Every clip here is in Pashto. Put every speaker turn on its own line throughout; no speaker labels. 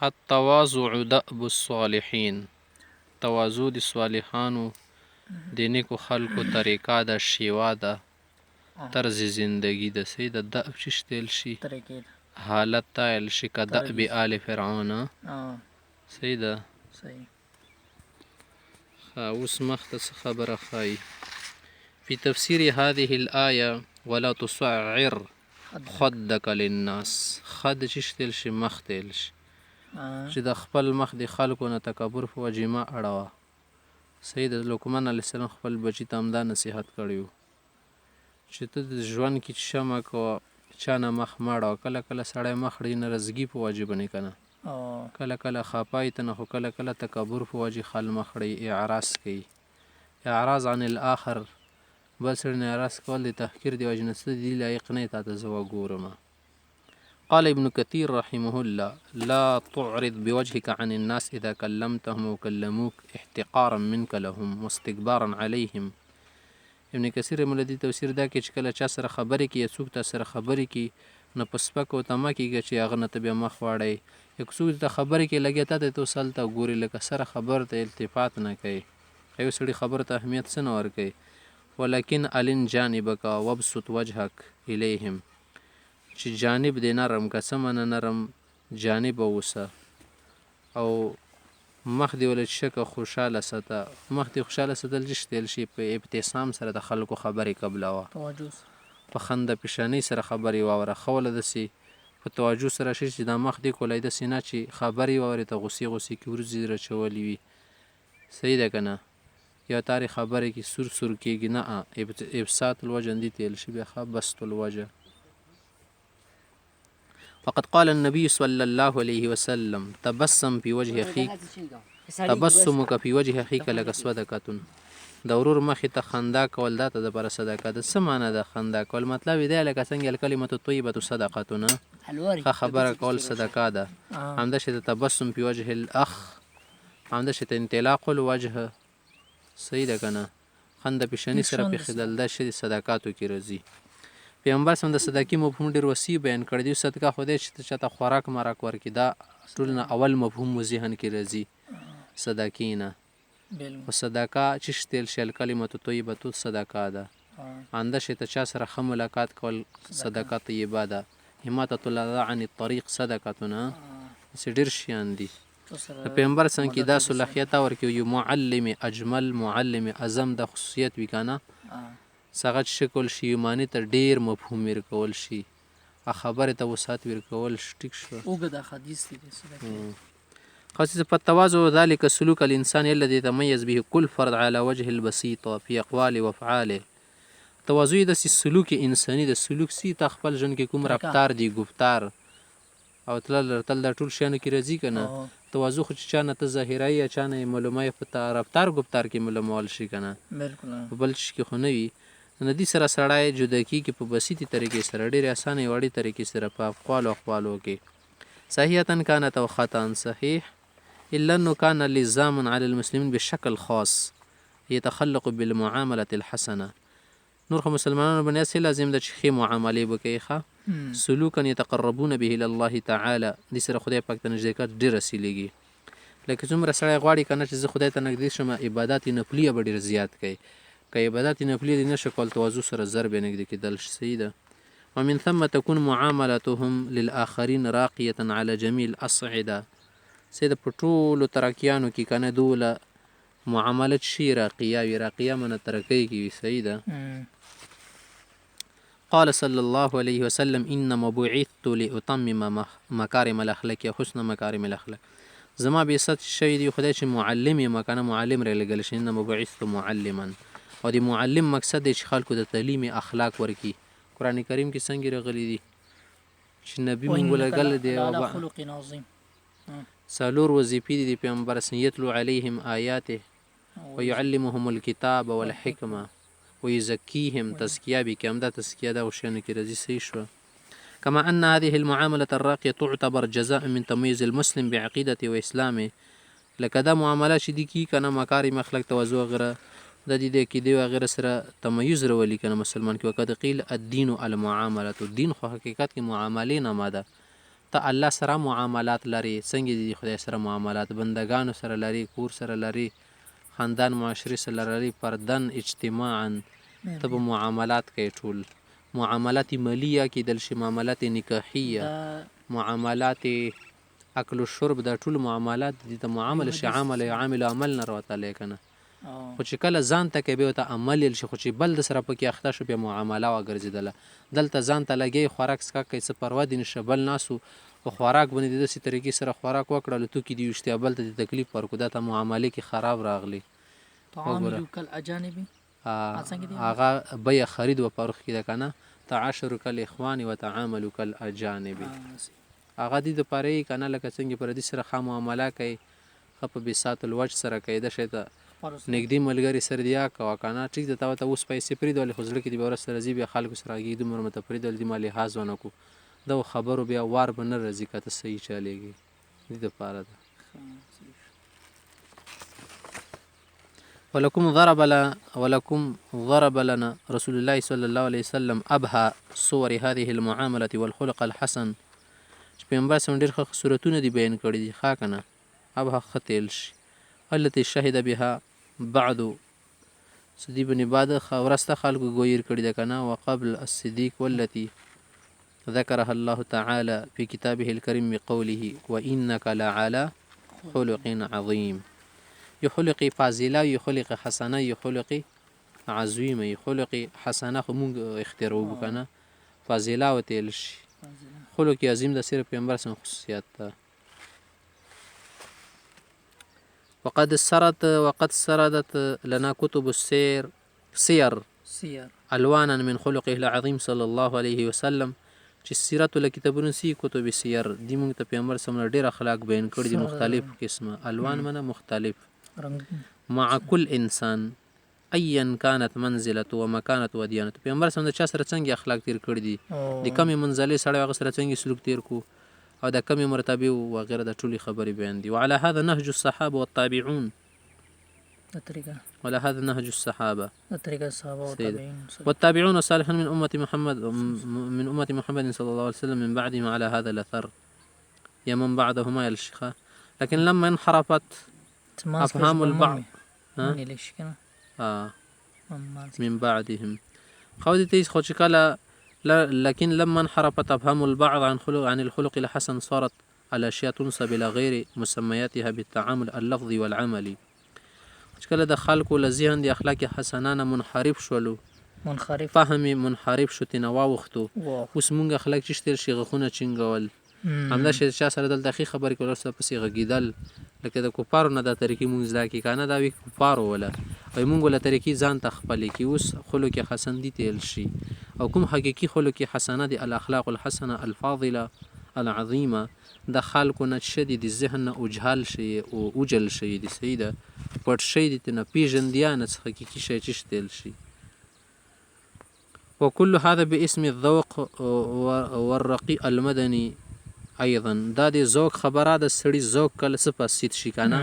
التواضع دأب الصالحین، تواضع د صالحانو د نیکو خلکو طریقه ده، شیوا ده، طرز زندگی ده. صحیح ده. دأب چی شتیل شي؟ حالت تایل شي که دأب آل فرعون. صحیح ده. اوس مخته څه خبره ښایي. فی تفسیر هذه الآیه ولا تصعر خدک للناس. خد چی شتیل شي؟ مخ تیل شي، چې د خپل مخ د خلکو نه تکبر په وجې مه اړوه. صحیح ده. لقمان علیه السلام خپل بچي ته همدا نصیحت کړی و چې ته د ژوند کې څه مه کوه، چا نه مخ مه اړوه. کله کله سړی مخ اړوي نه رضګي په وجې باندې که نه، کله کله خپای ته نه، خو کله کله تکبر په وجې خل مخ اړوي، اعراض کوي. اعراض عن الاخر، بل سړي نه اعراض کول د تحقیر د وجې نه څه دي لایق نه یې تا ته زه وګورم. قال ابن كثير رحمه الله لا تعرض بوجهك عن الناس إذا كلمتهم وكلموك احتقارا منك لهم واستكبارا عليهم. ابن کثیر رحمه الله دې تفسیر دا کوي چې کله چا سره خبرې کوي، څوک تا سره خبرې کوي، نو په سپکه ورته مه کېږه چې هغه نه ته بیا مخ واړوې. یک څوک ته خبرې کوي لګیا تا ته اوس هلته ګوري، لکه سره خبر ته التفات نه کوي، یو سړي خبرو ته اهمیت څه نه ورکوي. ولکن الن جانبک وابسط وجهک الیهم، چې جانب دې نرم که څه منه نرم جانب اوسه، او مخ دې ولې شکه خوشحاله ساته. مخ دې خوشحاله ساتل چې شتیل شي په ابتسام سره د خلکو خبرې قبلوه، په خنده پیشانۍ سره خبرې واوره. ښه ولې داسې په توجه سره شي چې دا مخ دې کولی داسې نه چې خبرې واورې ته غوسې غوسې کې ورځې رچولي وي. صحیح ده که نه؟ یا تارې خبرې کې سور سور کېږي نه، ابساط الوجه دې تیل شي بیا ښه بسط الوجه. فقد قال النبي صلى الله عليه وسلم تبسم في وجه اخيك تبسمك في وجه اخيك لك صدقه. د ورور مخې ته خندا کول دا ته دپاره صدقه ده. څه معنی ده خندا کول؟ مطلب یې دی لکه څنګه الکلمة الطیبة صدقه نه، ښه خبره کول صدقه ده. همداسې د تبسم في وجه الاخ، همداسې د انطلاق الوجه. صحیح ده که نه؟ خنده پیشني سره پېښېدل دا شی د صدقاتو کې راځي. پیغمبر صلی الله علیه وسلم د صدقې مفهوم ډېر وسیع بیان کړی دی. صدقه خو دی چې چاته خوراک مراک ورکړي، دا ټول نه اول مفهوم مو ذهن کې راځي صدقې نه. خو صدقه چې شتیل شي الکلمة الطیبة صدقه ده. همداسې ته چا سره ښه ملاقات کول صدقه طیبه ده. حماطة الاذى عن الطریق صدقه نه. داسې ډېر شیان دي. د پیغمبر څنګه کې دا صلاحیت ورکړي یو معلم اجمل، معلم اعظم د خصوصیت وي که نه، څنګه چې شکل شي ایماني ته ډېر مفهوم ورکول شي، خبرې ته وسعت ورکول شي. ټیک شو. اوږده حدیث دی. خاصة فالتواضع ذلك سلوك الإنسان الذي يتميز به كل فرد على وجه البسيط في أقواله وأفعاله. تواضع داسې سلوک انساني د سلوک سي تا خپل ژوند کې کوم رفتار دی، گفتار او تل دا ټول شیانو کې راځي که نه. تواضع خو چې چا نه ته ظاهروي یا چا نه یې معلوموي، په رفتار گفتار کې معلومول شي که نه، په بل شي کې خو نه وي. نو دې سره سړی جدا کېږي په بسیطې طریقې سره، ډېرې اسانې وړې طریقې سره په افعالو اقوالو کې. صحیحة كانت أو خطأ صحیح إلا أنه كان لزاما على المسلمين بشكل خاص يتخلق بالمعاملة الحسنة. نور خو مسلمانانو باندې هسې لازم ده چې ښې معاملې وکړي، ښه سلوکا يتقربون به إلى الله تعالی. دې سره خدای پاک ته نږدېکت ډېر رسیږي. لکه څومره سړی غواړي که نه چې زه خدای ته نږدې شم، عبادات نفلیه به ډېر زیات کوي. که عبادات نفلیه دې نشه کول، تواضع سره زر به نږدې کېدل شي. صحیح ده. ومن ثم تكون معاملتهم للآخرين راقية على جميع الأصعدة. سید په ټولو ترقیانو کې که نه دوله معاملت شي راقیه وي. راقیه منه ترقی کې وي. صحیح ده. قال صلى الله عليه وسلم انما بعثت لاتمم مکارم الاخلاق یا حسن مکارم الاخلاق. زما بعثت شوی دی خدای چې معلم یم که نه، معلم را لېږلی شي. انما بعثت معلما، او د معلم مقصد دی چې خلکو د تعلیم اخلاق ورکړي. قرآن کریم کې څنګه راغلی دي چې نبي مونږ ولېږلی دی څلور وظیفې دي د پیغمبر یتلو علیهم آیاته ویعلمهم الکتاب والحکمه ويزكيهم. تزکیه به کې همدا تزکیه ده غوښیانو کې راځي. صحیح شوه. كما أن هذه المعاملة الراقية تعتبر جزاء من تمييز المسلم بعقيدته وإسلامه. لکه دا معامله چې دي کي که نه مکارم اخلاق تواضع وغیره د دې د عقیدې وغیره سره تمیز راولي که نه مسلمان کې. وقد قیل الدین المعاملة. الدین خو حقیقت کې معاملې نامه ده. ته الله سره معاملات لري، څنګه دي خدای سره معاملات؟ بندگانو سره لري، کور سره لري، خاندان معاشري سره لري، فردن اجتماعا ته به معاملات کوي. ټول معاملات مالیه کېدل شي، معاملات نکاحیه، معاملات اکل و شرب، دا ټول معاملات دي ته معامله شي. عامل عمل نه راوتلی که نه، خو چې کله ځان ته کوي بیا ورته عمل ویل شي. خو چې بل د سره پکې اخته شو بیا معامله وګرځېدله. دلته ځان ته لګی خوراک څښاک کوي، څه پروا دې نشته. بل ناست و په خوراک باندې د داسې طریقې سره خوراک وکړه الوتکې دې ویشتې، بل ته دې تکلیف ورکړو. دا ته معاملې کې خراب راغلی.
تعاملوا كالأجانب
هغه بیه خرید و فروخت کې ده که نه، تعاشروا کالاخوان و تعاملوا کالاجانب. هغه دې دپاره یې که نه لکه څنګه پردي سره ښه معامله کوي، ښه په بساط الوجه سره کوي. د شی ته نږدې ملګري سره دې یا کوه که نه، ټیک ده ته ورته اوس پیسې پرېږدولې خو زړه کې دې به ورځ سره ځي بیا خلکو سره غږېږي دومره مته پرېږدولې دې ما لحاظ ونه کړو. دغو خبرو بیا وار به نه راځي که ته صحیح چلېږي. دې دپاره ده. ولکم ضرب لنا رسول الله صلی الله علیه وسلم ابها صور هذه المعامله والخلق الحسن. چې پیغمبر صلی ډېر ښه صورتونه دي بیان کړي دي، ښه که نه، ابها ښه تیل شي. التي شهد بها بعد صدی بن بعد ورسته خلکو ګویر کړي ده که نه، وقبل الصدیق والتي ذكرها الله تعالى في كتابه الكريم بقوله وإنك لعلى خلق عظيم. یو خلق فاضله، یو خلق حسنه، یو خلق عظیمه. یو خلق حسنه خو مونږ اختیاروو که نه، فاضله وتیل شي. خلق عظیم د صرف پیغمبر سم خصوصیت ده. وقد سردت لنا كتب السير الوانا من خلقه العظيم صلى الله عليه وسلم. چې سیرت له کتابونو سی کتب سیر دی مونږ ته پیغمبر سم ډېر اخلاق بیان کړي دي، مختلف قسمه. الوان منه مختلف. مع كل انسان ايا كانت منزلته ومكانته وديانته. پیغمبر سم د چا سره څنګه اخلاق تیر کړي دي، د کمې منزلې سړی هغه سره څنګه سلوک تیر کو، او د کمې مرتبې وغیره د ټولې خبرې بیان دي. وعلى هذا نهج الصحابه والتابعون. وعلى هذا نهج الصحابه والتابعون الصالحون من امه محمد صلى الله عليه وسلم من بعدهم على هذا الاثر يا من بعدهما يا الشيخه. لكن لما انحرفت افهام البعض من بعدهم خودتيس خوشكالا. لكن لما انحرفت افهام البعض عن الخلق الحسن صارت الاشياء تنسب الى غير مسمياتها بالتعامل اللفظي والعملي. کله د خلکو له ذهن د اخلاق حسنانه منحرف شولو، فهم منحرف شو، تینا واوښتو. اوس مونږ اخلاق چې شتېر شي غخونه چینګول، همدا شی چا سره دلته ښې خبرې کول ورسره پسې غږېدل. لکه د کفارو نه دا طریقې مونږ زده کړي که نه، دا وي کفارو وله وایي مونږ وله طریقې ځان ته خپلې کړي. اوس خلق حسن دي تیل شي، او کوم حقیقي خلق حسنه د الاخلاق الحسنه الفاضله العظیمه د خلکو نه شدي د ذهن نه اوجهل شي او اوجل شي، د صحیح ده پټ شي د تنه پیژندیانه څخه حقیقي شی چې شتیل شي. وكل هذا باسم الذوق والرقي المدني ايضا. دا د ذوق خبره د سړي ذوق کله څه پسید شي که نه،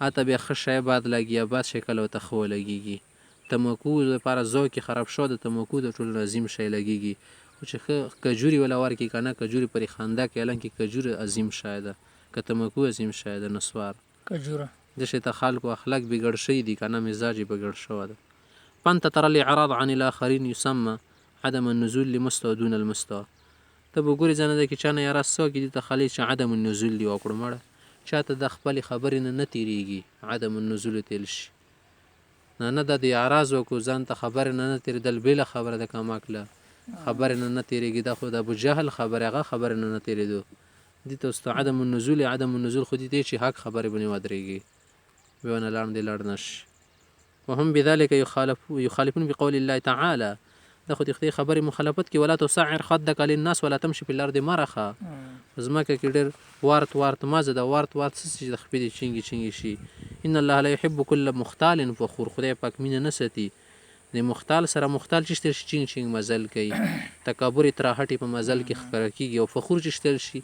اته بیا ښه شی باد لګي، باد شی کله ورته ښه ولګېږي. تماکو لپاره ذوق یې خراب شو، د تماکو د ټولو عظیم شی لګېږي. خو چې ښه کجوري وله ورکړي که نه، کجوري پرې خنده کوي، حالانکې کجور عظیم شی ده، که تماکو عظیم شی ده. نسوار کجوره د شی ته خلکو اخلاق بګړ شوي دي که نه، مزاج یې بګړ شوی ده. فانت ترى الاعراض عن الاخرين يسمى عدم النزول لمستوى دون المستوى. ته به ګورې ځنه ده کې چا نه اعراض څه وکړي، دې ته خالي چې عدم النزول دي وکړو. مړه چا ته د خپلې خبرې نه تېرېږي، عدم النزول تېل شي. نه دا د اعراض وکړو، ځان ته خبرې نه تېرېدل بېله خبره ده، کماکله خبرې نه تېرېږي. دا خو د ابوجهل خبرې، هغه خبرې نه تېرېدو. دې ته اوس ته عدم النزول خو دې ته چې حق خبرې باندې ودرېږي، بیا ونه لاړ دې لاړ نه شي. وهم بذلك يخالفون بقول الله تعالى. دا خو د خدای خبرې مخالفت کې، ولا تسعر خدك للناس ولا تمشي في الارض مرخا. ځمکه کې ډېر وارت مازه ده، وارت څه چې د خپې دې چینګې شي. ان الله لا يحب كل مختال فخور. خدای پاک مینه نه ساتي د مختال سره. مختال چې شتل شي چینګ مزل کوي، تکبر تراهټي په مزل کې ښکاره کېږي. او فخور چې شتل شي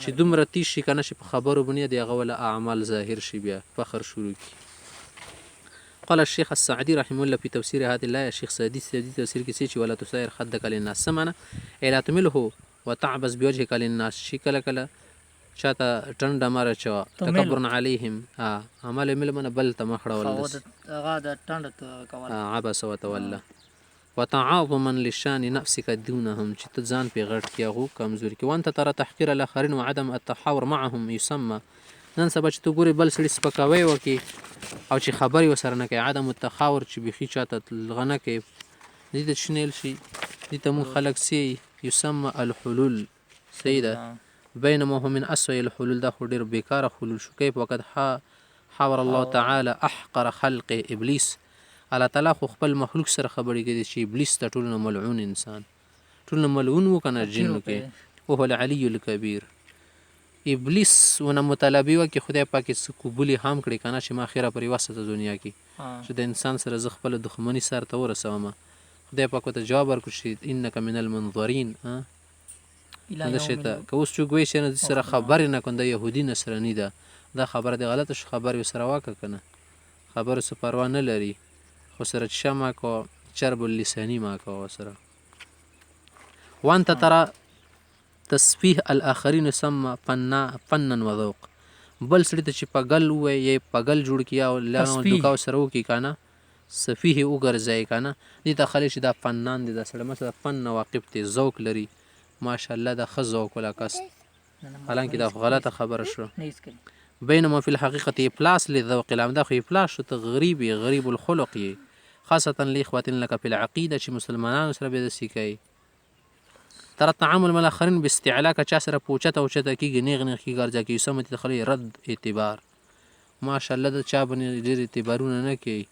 چې دومره تیز شي که نه شي په خبرو باندې د هغه وله اعمال ظاهر شي، بیا فخر شروع کړي. قال الشيخ السعدي رحمه الله في تفسير هذه الآية. الشيخ سعدي تفسير کې چې ولا تسعر خدك للناس، څه معنی؟ لا تمله وتعبس بوجهك للناس چې کله کله چاته ټنډه مار اچوه تکبر علیهم عمل ملمنه بل ته مخ اړول
هغه د ټنډه کول
عبس وتولى وتعاظما للشان نفسك دونهم چې ته ځان پې غټ کړي هغو کمزوري کړي وانت ترى تحقیر الاخرین وعدم التحاور معهم يسمى نن سبا چې ته ګورې بل سړي سپکاوی وکړي او چې خبرې ورسره نه کوي عدم التحاور چې بیخي چاته لغه نه کوي دې ته څه نیل شي دې ته مونږ خلک سي يسمى الحلول سیده بینما هو من اسوء الحلول دا خو ډېر بیکاره حلول شو کیف وقد حاور الله تعالی احقر خلق ابلیس الله تعالی خو خپل مخلوق سره خبرې کوي چې ابلیس ته ټولنه ملعون انسان ټولنه ملعون و کنه جنو کې وهو العلی الکبیر ابلیس ونه مطالبه وکړي خدای پاک یې قبولې هم کړي کنه چې ما خیره پرې وسته دنیا کې چې د انسان سره زه خپله دښمني سر ته ورسوم خدای پاک ورته جواب ورکړو چې انک من المنظرین دا شی ته که اوس څوک وایي چې نه دې سره خبرې نه کړم د یهودي نصراني ده دا خبره دې غلطه شو خبرې ورسره وکړه که نه خبرو څه پروا نه لري خو سره چشه مه کوه چرب اللساني مه کوه ورسره وانت ترى تسفیه الاخرین سمه فنا و ذوق بل سړي ته چې پګل ووایي یا پګل جوړ کړي او دوکا سره وکړي که نه سفیه وګرځوي که نه دې ته خلک چې دا فنان دي دا سړی مثلا فن نه واقف دی ذوق لري ماشاءالله دا ښه ذوق ولا کس حالانکه دا غلطه خبره شو بینما فی الحقیقت افلاس للذوق العام دا خو افلاس شو ته غریب الخلق یې خاصتا لاخوات لک فی العقیده چې مسلمانانو سره به داسې کوي تر التعامل مع الاخرین باستعلاء که چا سره پوچته اوچته کېږي نیغ کېږي ګرځه کېږي سمه ته خلک رد اعتبار ماشاءالله د چا باندې ډېر اعتبارونه نه کوي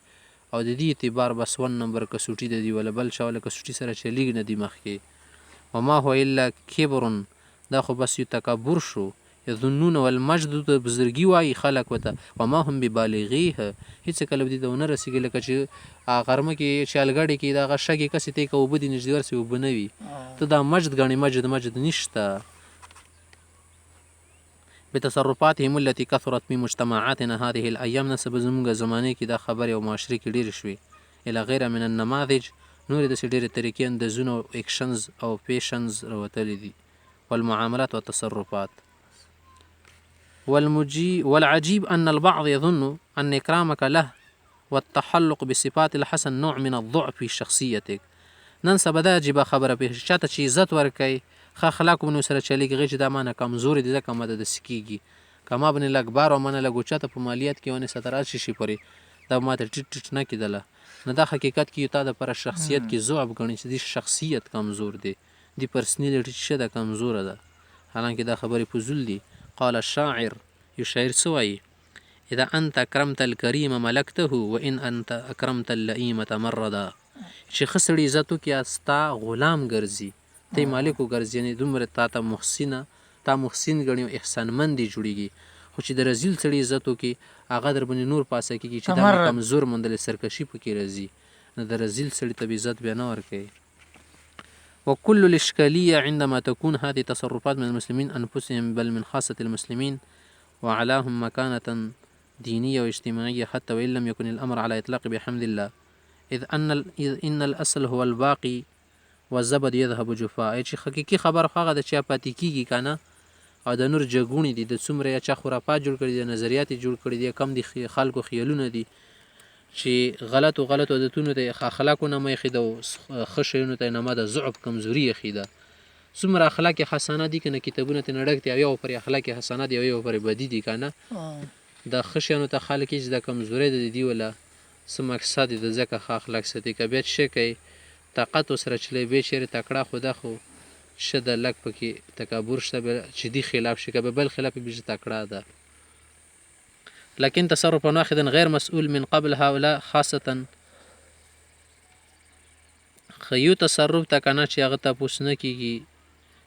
او د دې اعتبار بس 1 نمبر کسوټي د دي ولا بل چا ولا کسوټي سره چلیږي نه دي مخکې وما هو الا کبر دا خو بس یو تکبر شو یظنون والمجد د بزرګي وایي خلک ورته وما هم ببالغیه هېڅ کله دې ته ونه رسېږي لکه چې غرمه کې شالګاډي کې دغه شګې کسې ته یې که اوبه دي نږدې ورسې اوبه نه وي ته دا مجد ګڼې مجد نشته بتصرفاتهم التي كثرت في مجتمعاتنا هذه الايام نسبه زموږ زمانه کې دا خبرې او معاشرې کې ډېرې شوې الى غیره من النماذج نورې داسې ډېرې طریقې اندازونه او اکشنز او پیشنز راوتلي دي والمعاملات والتصرفات والعجيب أن البعض يظن أن إكرامك له والتحلق بصفات الحسن نوع من الضعف في شخصيتك نن سبا دا عجیبه خبره پیښ چاته چې عزت ورکوي ښه اخلاقو باندې ورسره چلیږي هغې چې دا مانه کمزوري دي ځکه ما داسې کېږي که ما باندې لږ بار او ما نه لږ اوچته په مالیات کې ونې 17 شي پورې دا ما ته ټیټ نه کېدله نو دا حقیقت کې یو تا دپاره شخصیت کې ضعف ګڼي چې دې شخصیت کمزور دی دې پرسنیلیټي چې ده کمزوره ده حالانکه دا خبرې فضول دي قال الشاعر یو شاعر څه وایي اذا انت اکرمت الکریم ملکته وان انت اکرمت اللئیم تمردا چې ښه سړي عزت وکړي ستا غلام ګرځي ته یې مالک وګرځي یعنې دومره تا ته محسن ګڼي او احسانمند یې جوړېږي خو چې د رزیل سړي عزت وکړي هغه در باندې نور پاسه کېږي چې دا مې کمزور موندلی سرکشي پکې راځي نو د رزیل سړي ته به عزت بیا نه ورکوي وكل الإشكالية عندما تكون هذه التصرفات من المسلمين أنفسهم بل من خاصة المسلمين وعلاهم مكانة دينية واجتماعية حتى وإن لم يكن الأمر على إطلاق بحمد الله إذ إن الأصل هو الباقي والزبد يذهب جفاء چې حقیقي خبر خو هغه د چا پاتې کېږي که نه او د نور جګونې دي د څومره یا چا خرافات جوړ کړي دي نظریات یې جوړ کړي دي کم دي خلکو خیالونه دي چې غلطو عادتونو ته اخلاقو نه مه ایښي ده او ښه شیونو ته یې نامه د ضعف کمزوري ایښي ده څومره اخلاق حسنه دي که نه کتابونه ترې ډک دي او یو پرې اخلاق حسنه دي او یو پرې بدي دي که نه د ښه شیانو ته خلک چې د کمزورۍ د دي وله څه مقصد یې د ځکه ښه اخلاق ساتي که بیا څه کوي طاقت ورسره چلی بیا چېرې تکړه خو ده خو شه د لږ پکې تکبر شته چې دي خلاف شي که به بل خلاف یې تکړه ده لكن تصرفا واحدا غير مسؤول من قبل هؤلاء خاصة خيو تصرف ته کنه چې هغه تپوس نه کېږي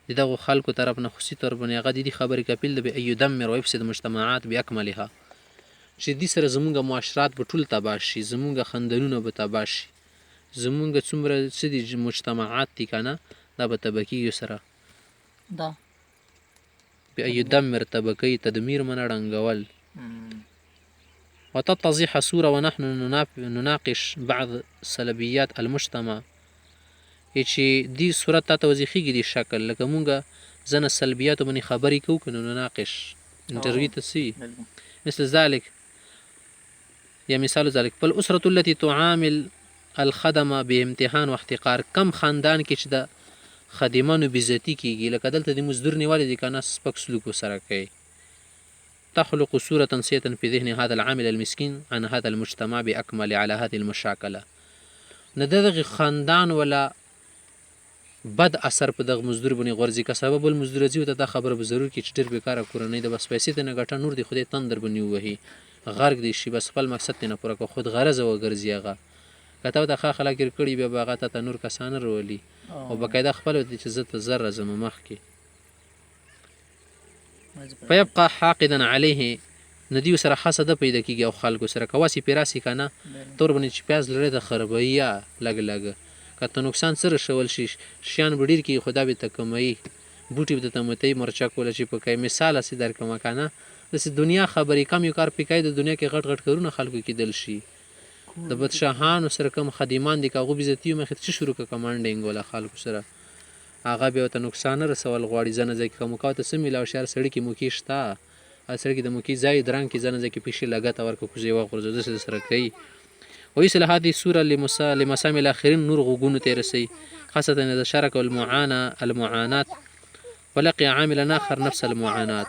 د دغو خلکو طرف نه خصوصي طور باندې هغه د دې خبرې کپیل ده به یدمر ویفسد مجتمعات باکملها چې دې سره زمونږ معاشرات به ټول تباه شي زمونږ خندنونه به تباه شي زمونږ څومره څه دي مجتمعات دي که نه دا به تباه کېږي سره
دا
یدمر تباه کوي تدمیر منه ړنګول وتتضح صورة ونحن نناقش بعض سلبيات المجتمع چې دې صورت تا ته وضیخېږي دې شکل لکه مونږ ځنه سلبیاتو باندې خبرې کوو که نو ناقش انټرویو ته څه مثل ذلك یا مثال ذلك فالاسرة التي تعامل الخدمه بامتحان واحتقار کم خاندان کې چې د خادمانو بېزتي کېږي لکه دلته د مزدور نیولې دي که نه سپک سلوک ورسره کوي تخلق صورة سيئة في ذهن هذا العامل المسكين عن هذا المجتمع بأكمل على هذه المشاكله نه دغه خاندان ولا بد اثر په دغه مزدور باندې غورځي که سبب المزدور ځي ته دا خبره به ضرور کې چې ډېر بېکاره کورنۍ د بس پیسې ته نه ګټه نور دی خدای تندر باندې ووهي غرق دی شي بس خپل مقصد ته نه پوره کوه خود غرضه وګرځي هغه که ته د ښه خلک ګیر کړي بیا به هغه ته نور کسان رولي او باقاعده خپله دی چې زه ته زر راځم مخکې فیبقى حاقدا علیه نو دوی سره حسده پیدا کېږي او خلکو سره که واسې پرې راسي که نه تور باندې چې پیاز لرې ته خرابوي یا لږ لږ که ته نقصان سره شول شي شیان به ډېر کېږي خو دا به ته کموي بوټي به درته متوي مرچک وله چې په کوي مثال هسې درکړمه که نه داسې دنیا خبرې کم یو کار پې کوي د دنیا کې غټ غټ کارونه خلکو کېدل شي د بدشاهانو سره کم خادمان دي که هغو بېزتي وي مخې ته څه شروع کړه کمانډینګ وله خلکو سره هغه بیا ورته نقصان نه رسول غواړي ځنه ځای کې که موقع ورته څه میلاو شي هر سړي کې موقع شته هر سړي کې د موقع ځای درنګ کې ځنه ځای کې پیسې لګته ورکړه کوزې وغورځوه داسې درسره کوي ویصل هذه الصورة لمسام الآخرين نور غوګونو ته رسي خاصة إذا شارك المعاناة ولقي عاملا آخر نفس المعاناة